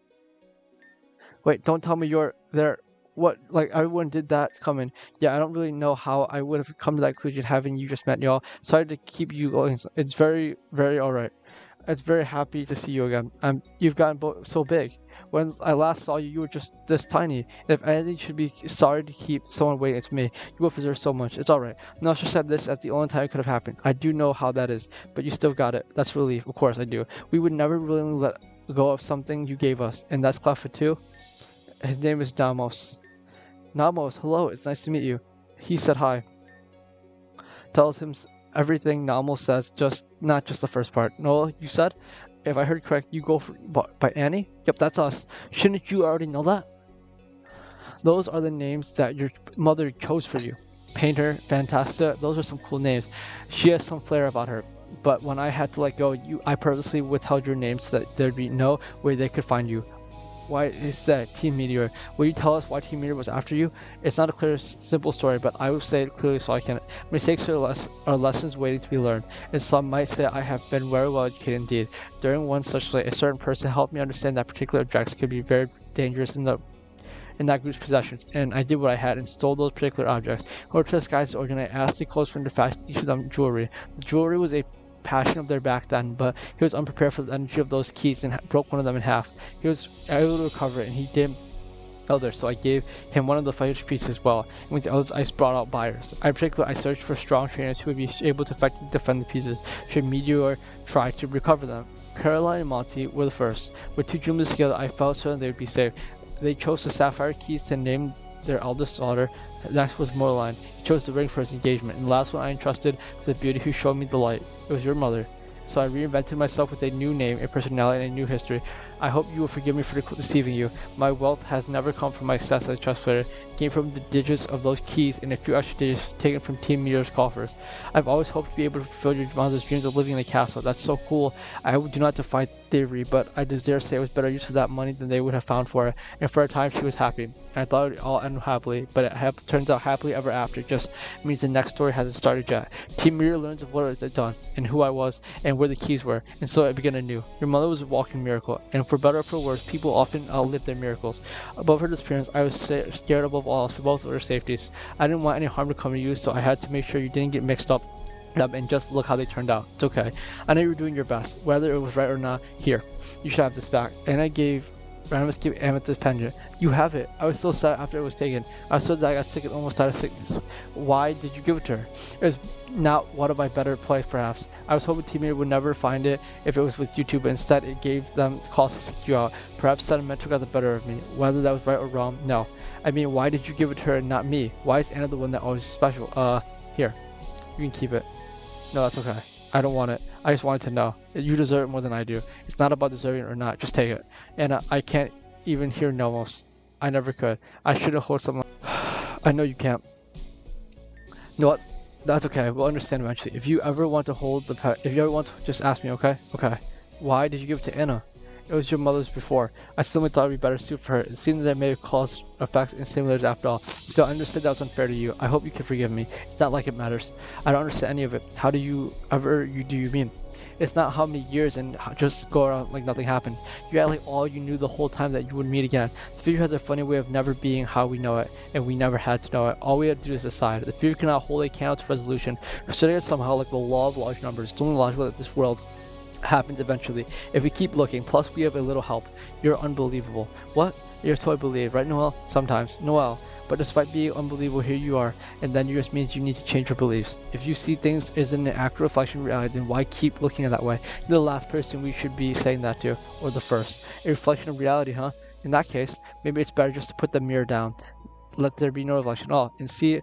Wait, don't tell me you're there. What? Like, everyone did that coming. Yeah, I don't really know how I would have come to that conclusion having you just met y'all. Sorry to keep you going. It's very, very alright. It's very happy to see you again. You've gotten so big. When I last saw you, you were just this tiny. If anything should be sorry to keep someone waiting, it's me. You both deserve so much. It's alright. Nasha said this as the only time it could have happened. I do know how that is, but you still got it. That's relief. Of course I do. We would never willingly let go of something you gave us. And that's Cleffa too? His name is Namos. Namos, hello. It's nice to meet you. He said hi. Tells him everything Namos says, not just the first part. Noel, you said? If I heard correct, you go for by Annie? Yep, that's us. Shouldn't you already know that? Those are the names that your mother chose for you. Painter, Fantasta, those are some cool names. She has some flair about her. But when I had to let go, I purposely withheld your name so that there'd be no way they could find you. Why is that Team Meteor? Will you tell us why Team Meteor was after you? It's not a clear, simple story, but I will say it clearly so I can. Mistakes are lessons waiting to be learned, and some might say I have been very well educated indeed. During one such day, a certain person helped me understand that particular objects could be very dangerous in that group's possessions, and I did what I had and stole those particular objects. In order to disguise the organ, I asked the close friend to fashion each of them jewelry. The jewelry was a passion of their back then, but he was unprepared for the energy of those keys and broke one of them in half. He was able to recover it, and he did others, so I gave him one of the fighter's pieces as well, and with the others I brought out buyers. In particular, I searched for strong trainers who would be able to effectively defend the pieces should Meteor try to recover them. Caroline and Monty were the first. With 2 jewels together, I felt certain they would be safe. They chose the sapphire keys to name their eldest daughter. Next was Moreline. He chose the ring for his engagement, and the last one I entrusted to the beauty who showed me the light. It was your mother. So I reinvented myself with a new name, a personality, and a new history. I hope you will forgive me for deceiving you. My wealth has never come from my success as a chess player. It came from the digits of those keys and a few extra digits taken from Team Meteor's coffers. I've always hoped to be able to fulfill your mother's dreams of living in a castle. That's so cool. I do not defy theory, but I dare say it was better use of that money than they would have found for it. And for a time, she was happy. I thought it would all end happily, but it turns out happily ever after just means the next story hasn't started yet. Team Meteor learns of what it had done, and who I was, and where the keys were, and so it began anew. Your mother was a walking miracle, and for better or for worse, people often outlive their miracles. Above her disappearance, I was scared above all else for both of our safeties. I didn't want any harm to come to you, so I had to make sure you didn't get mixed up. And just look how they turned out. It's okay. I know you were doing your best, whether it was right or not. Here, you should have this back. And I gave Randomizer gave Amethyst pendant. You have it. I was so sad after it was taken. I was so that I got sick and almost died of sickness. Why did you give it to her? It was not one of my better plays, perhaps. I was hoping Team Leader would never find it if it was with you two, but instead it gave them the cause to seek you out. Perhaps sentimental got the better of me. Whether that was right or wrong, no. I mean, why did you give it to her and not me? Why is Anna the one that always is special? Here. You can keep it. No, that's okay. I don't want it. I just wanted to know. You deserve it more than I do. It's not about deserving it or not. Just take it. And I can't even hear Nomos. I never could. I should have hold something. I know you can't. You know what? That's okay. We'll understand eventually. If you ever want to hold the pet, if you ever want to, just ask me, okay? Okay. Why did you give it to Anna? It was your mother's before. I still thought it would be better suited for her. It seemed that it may have caused effects and simulators after all. Still, I understood that was unfair to you. I hope you can forgive me. It's not like it matters. I don't understand any of it. How do you mean? It's not how many years and just go around like nothing happened. You act like all you knew the whole time that you would meet again. The future has a funny way of never being how we know it, and we never had to know it. All we had to do is decide. The future cannot hold a candle to resolution. We're studying it somehow like the law of large numbers. It's only logical that this world happens eventually if we keep looking. Plus we have a little help. You're unbelievable. What? You're so I believe, right, Noel? Sometimes. Noel. But despite being unbelievable, here you are, and then it just means you need to change your beliefs. If you see things as an accurate reflection of reality, then why keep looking at that way? You're the last person we should be saying that to, or the first. A reflection of reality, huh? In that case, maybe it's better just to put the mirror down. Let there be no reflection at all, and see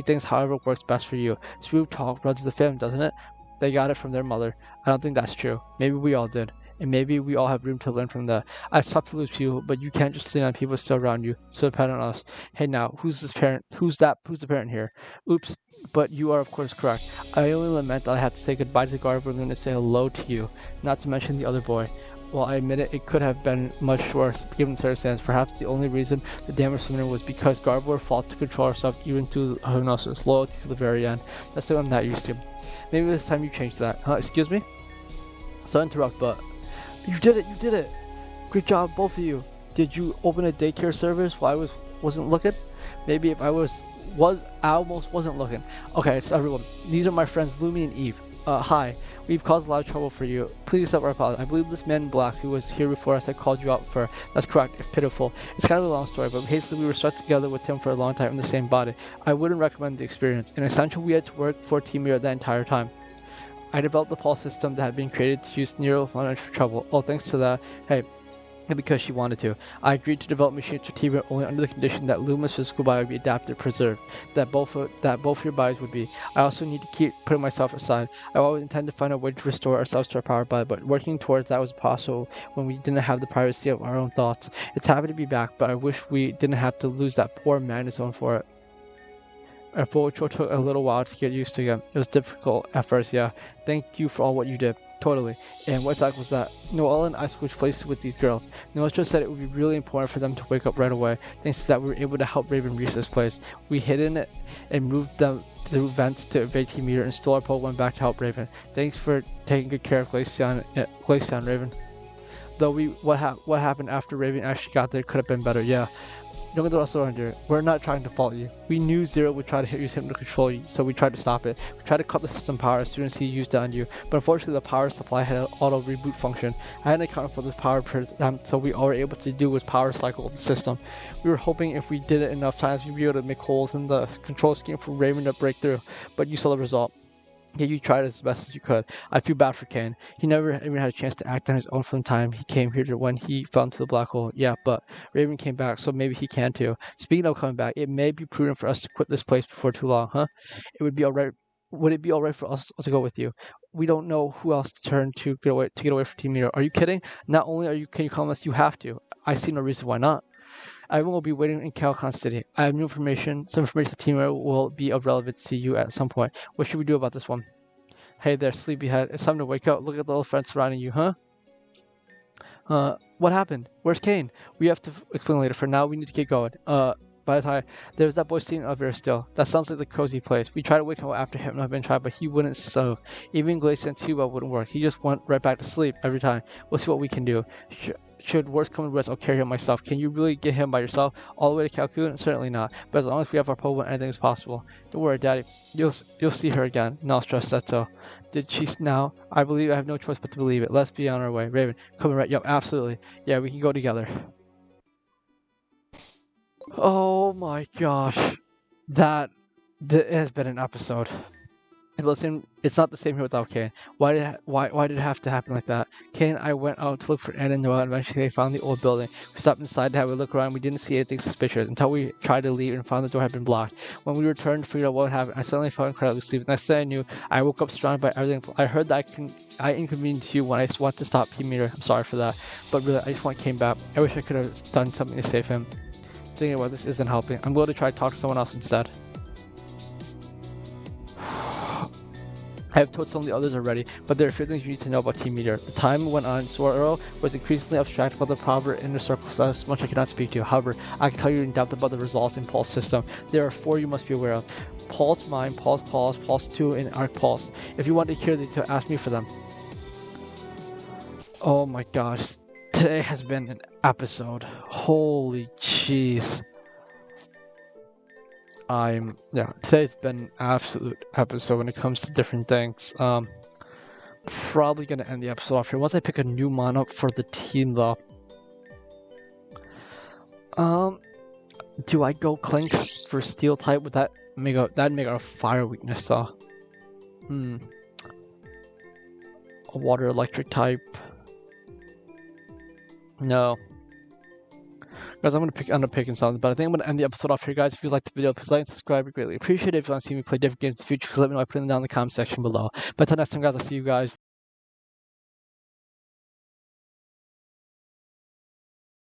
things however works best for you. Smooth talk runs the film, doesn't it? They got it from their mother. I don't think that's true. Maybe we all did. And maybe we all have room to learn from that. It's tough to lose people, but you can't just lean on people still around you. So depend on us. Hey now, who's this parent? Who's the parent here? Oops, but you are of course correct. I only lament that I have to say goodbye to the Gardevoir Loon and say hello to you. Not to mention the other boy. Well, I admit it could have been much worse, given the circumstance. Perhaps the only reason the damage sooner was because Gardevoir fought to control herself even through Hypno's loyalty to the very end. That's what I'm not used to. Maybe this time you change that. Excuse me? So interrupt, but... You did it! Great job, both of you. Did you open a daycare service while I wasn't looking? Maybe if I almost wasn't looking. Okay, so everyone, these are my friends Lumi and Eve. Hi. We've caused a lot of trouble for you. Please accept our apology. I believe this man in black who was here before us had called you out for. That's correct, if pitiful. It's kind of a long story, but basically we were stuck together with him for a long time in the same body. I wouldn't recommend the experience. In essential, we had to work for Team Mirror that entire time. I developed the pulse system that had been created to use Nero for trouble. Oh, thanks to that. Hey, because she wanted to. I agreed to develop machines for Team Mirror only under the condition that Luma's physical body would be adapted, preserved, that both your bodies would be. I also need to keep putting myself aside. I always intend to find a way to restore ourselves to our power body, but working towards that was possible when we didn't have the privacy of our own thoughts. It's happy to be back, but I wish we didn't have to lose that poor magnet zone for it. Our full ritual took a little while to get used to again. It was difficult at first, yeah. Thank you for all what you did. Totally. And what exactly was that? Noelle and I switched places with these girls. Noelle just said it would be really important for them to wake up right away. Thanks to that, we were able to help Raven reach this place. We hid in it and moved them through vents to evade Team Meter and stole our Pokemon back to help Raven. Thanks for taking good care of Glaceon, Raven. Though what happened after Raven actually got there could have been better, yeah. Don't get the rest around here. We're not trying to fault you. We knew Zero would try to use him to control you, so we tried to stop it. We tried to cut the system power as soon as he used it on you, but unfortunately the power supply had an auto reboot function. I hadn't accounted for this power so we all were able to do was power cycle the system. We were hoping if we did it enough times we'd be able to make holes in the control scheme for Raven to break through, but you saw the result. Yeah, you tried as best as you could. I feel bad for Kane. He never even had a chance to act on his own from the time he came here to when he fell into the black hole. Yeah, but Raven came back, so maybe he can too. Speaking of coming back, it may be prudent for us to quit this place before too long, huh? Would it be alright for us to go with you? We don't know who else to turn to get away from Team Meteor. Are you kidding? Not only can you come with us, you have to. I see no reason why not. Everyone will be waiting in Calcon City. I have some information the Team Meteor will be of relevance to you at some point. What should we do about this one? Hey there, sleepyhead. It's time to wake up. Look at the little friends surrounding you, huh? What happened? Where's Kane? We have to explain later. For now, we need to get going. By the time, there's that boy sitting up there still. That sounds like the cozy place. We tried to wake him up after Hypno had been tried, but he wouldn't so. Even Glacier and Tuba wouldn't work. He just went right back to sleep every time. We'll see what we can do. Should worse come to worse, I'll carry him myself. Can you really get him by yourself all the way to Calcutta? Certainly not. But as long as we have our Pokemon, anything is possible. Don't worry, Daddy. You'll see her again. No stress, that's so. Did she now? I believe I have no choice but to believe it. Let's be on our way. Raven, coming right. Yep, absolutely. Yeah, we can go together. Oh my gosh. That has been an episode. Listen, it's not the same here without Kane. Why did it have to happen like that? Kane and I went out to look for Anna and Noah, and eventually they found the old building. We stopped inside to have a look around. We didn't see anything suspicious until we tried to leave and found the door had been blocked. When we returned to figure out what happened, I suddenly felt incredibly sleepy. Next thing I knew, I woke up surrounded by everything. I heard that I inconvenienced you when I wanted to stop P-Meter. I'm sorry for that, but really, I just want Kane back. I wish I could have done something to save him. Thinking about this isn't helping. I'm going to try to talk to someone else instead. I have told some of the others already, but there are a few things you need to know about Team Meteor. The time went on, Swirl was increasingly abstracted about the proper inner circles as much I cannot speak to. However, I can tell you in depth about the results in Pulse system. There are 4 you must be aware of. Pulse Mine, Pulse Talos, Pulse 2, and Arc Pulse. If you want to hear these, ask me for them. Oh my gosh. Today has been an episode. Holy jeez. Today's been an absolute episode when it comes to different things. Probably gonna end the episode off here once I pick a new mon up for the team though. Do I go Clink for Steel type? Would that'd make a fire weakness though? A water electric type. No. Guys, I'm gonna end up picking something, but I think I'm gonna end the episode off here, guys. If you liked the video, please like and subscribe. I greatly appreciate it. If you want to see me play different games in the future, please let me know by putting them down in the comment section below. But until next time, guys, I'll see you guys